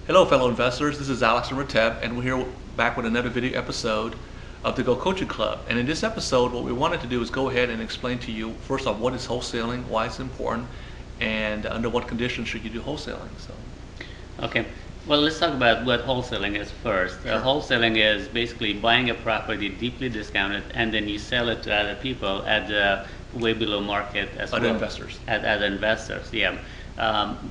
Hello fellow investors, this is Alex and Rateb and we're here back with another video episode of the Go Coaching Club. And in this episode what we wanted to do is go ahead and explain to you first off what is wholesaling, why it's important, and under what conditions should you do wholesaling. Okay, well, let's talk about what wholesaling is first. Sure. Wholesaling is basically buying a property deeply discounted and then you sell it to other people at way below market as Other well. investors. At other investors, yeah.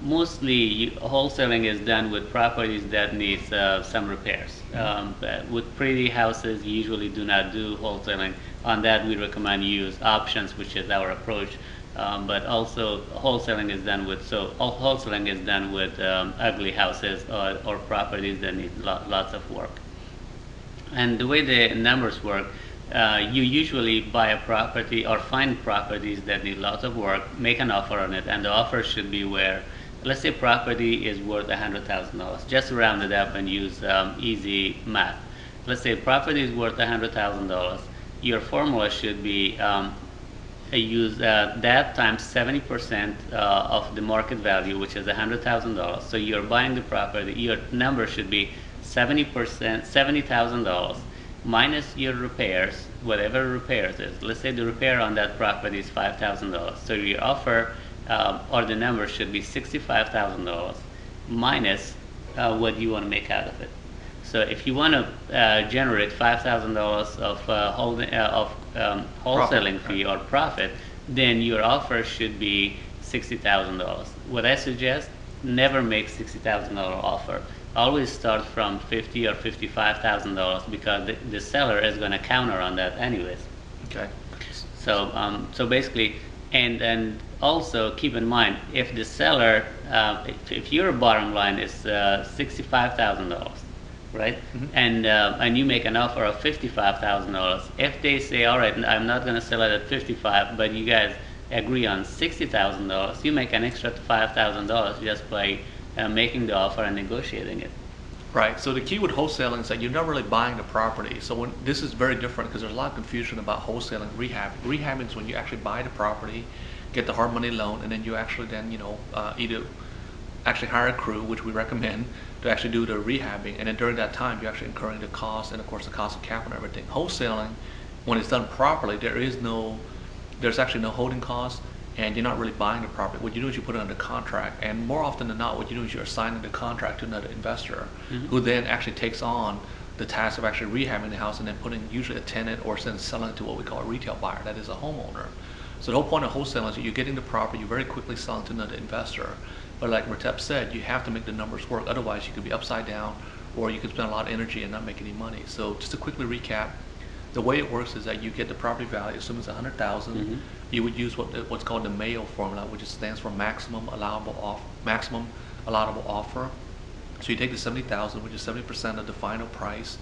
Mostly wholesaling is done with properties that need some repairs. But with pretty houses, you usually do not do wholesaling. On that, we recommend you use options, which is our approach. But also wholesaling is done with ugly houses or properties that need lots of work. And the way the numbers work, you usually buy a property or find properties that need lots of work, make an offer on it, and the offer should be where, let's say property is worth $100,000. Just round it up and use easy math. Let's say property is worth $100,000. Your formula should be use that times 70% of the market value, which is $100,000. So you're buying the property. Your number should be 70%, $70,000 minus your repairs, whatever repairs is. Let's say the repair on that property is $5,000. So your offer or the number should be $65,000 minus what you want to make out of it. So if you want to generate $5,000 of wholesaling fee or profit, then your offer should be $60,000. What I suggest, never make $60,000 offer. Always start from $50,000 or $55,000 because the seller is going to counter on that anyways. Okay. So basically, and also keep in mind, if the seller, if your bottom line is $65,000, right? Mm-hmm. And you make an offer of $55,000. If they say, all right, I'm not going to sell it at $55,000, but you guys agree on $60,000, you make an extra $5,000 just by making the offer and negotiating it. Right. So the key with wholesaling is that you're not really buying the property. So this is very different because there's a lot of confusion about wholesaling and rehabbing. Rehabbing is when you actually buy the property, get the hard money loan, and then you actually then either actually hire a crew, which we recommend, to actually do the rehabbing, and then during that time you're actually incurring the cost and of course the cost of capital and everything. Wholesaling, when it's done properly, there's actually no holding costs, and you're not really buying the property. What you do is you put it under contract, and more often than not what you do is you're assigning the contract to another investor, mm-hmm. who then actually takes on the task of actually rehabbing the house and then putting usually a tenant or then selling it to what we call a retail buyer, that is a homeowner. So the whole point of wholesaling is that you're getting the property, you're very quickly selling to another investor. But like Ratep said, you have to make the numbers work, otherwise you could be upside down or you could spend a lot of energy and not make any money. So just to quickly recap, the way it works is that you get the property value, assuming it's $100,000, mm-hmm. you would use what's called the Mayo formula, which stands for maximum allowable offer. So you take the $70,000, which is 70% of the final price,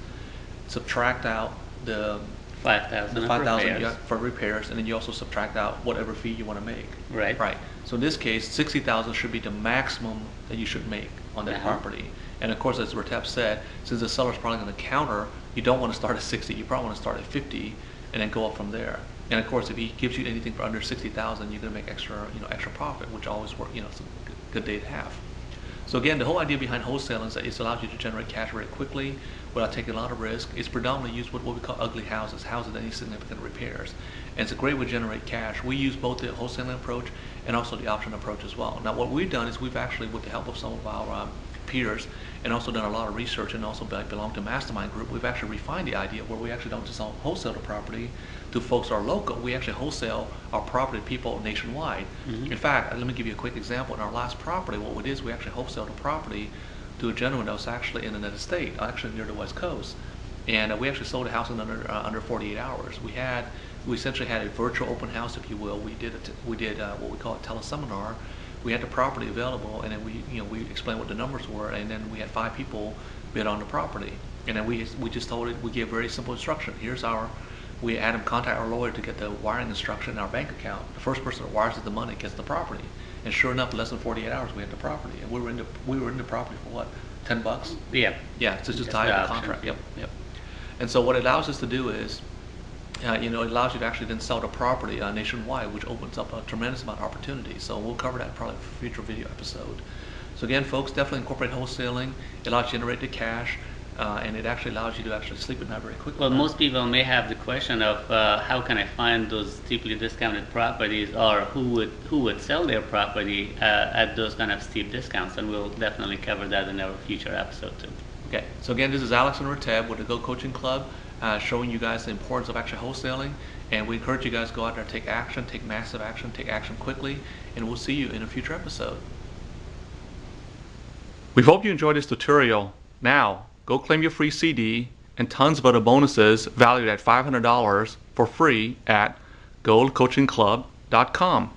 subtract out the $5,000 for repairs, and then you also subtract out whatever fee you want to make. Right. Right. So in this case, $60,000 should be the maximum that you should make on that property. And of course, as Ratep said, since the seller's probably going to counter, you don't want to start at 60. You probably want to start at 50, and then go up from there. And of course, if he gives you anything for under 60,000, you're going to make extra profit, which always work. It's a good day to have. So again, the whole idea behind wholesaling is that it allows you to generate cash very quickly without taking a lot of risk. It's predominantly used with what we call ugly houses that need significant repairs. And it's a great way to generate cash. We use both the wholesaling approach and also the option approach as well. Now what we've done is we've actually, with the help of some of our peers, and also done a lot of research, and also belong to Mastermind Group, we've actually refined the idea where we actually don't just wholesale the property to folks who are local. We actually wholesale our property to people nationwide. Mm-hmm. In fact, let me give you a quick example. In our last property, what we did is we actually wholesaled the property to a gentleman that was actually in another state, actually near the West Coast. And we actually sold a house in under 48 hours. We essentially had a virtual open house, if you will. We did what we call a teleseminar. We had the property available, and then we explained what the numbers were, and then we had 5 people bid on the property. And then we just told it, we gave very simple instruction. We had him contact our lawyer to get the wiring instruction in our bank account. The first person that wires us the money gets the property. And sure enough, less than 48 hours, we had the property. And we were in the property for what, $10? Yeah. Yeah, so just tie the contract. Yep. And so what it allows us to do is, it allows you to actually then sell the property nationwide, which opens up a tremendous amount of opportunity. So we'll cover that probably in a future video episode. So again, folks, definitely incorporate wholesaling. It allows you to generate the cash, and it actually allows you to actually sleep at night very quickly. Well, most people may have the question of how can I find those deeply discounted properties, or who would sell their property at those kind of steep discounts, and we'll definitely cover that in our future episode too. Okay, so again, this is Alex and Rateb with the Go Coaching Club, showing you guys the importance of actually wholesaling, and we encourage you guys to go out there and take action, take massive action, take action quickly, and we'll see you in a future episode. We hope you enjoyed this tutorial. Now, go claim your free CD and tons of other bonuses valued at $500 for free at goldcoachingclub.com.